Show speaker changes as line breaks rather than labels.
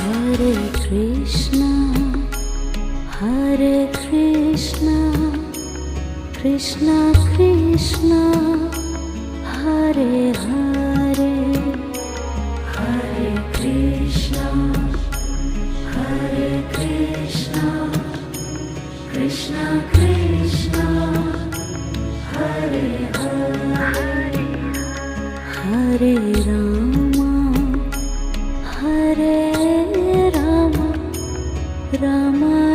Hare Krishna, Hare Krishna, Krishna Krishna, Hare Hare, Hare Krishna, Hare Krishna, Krishna Krishna, Hare Hare, Hare Rama, Hare Rama, Rama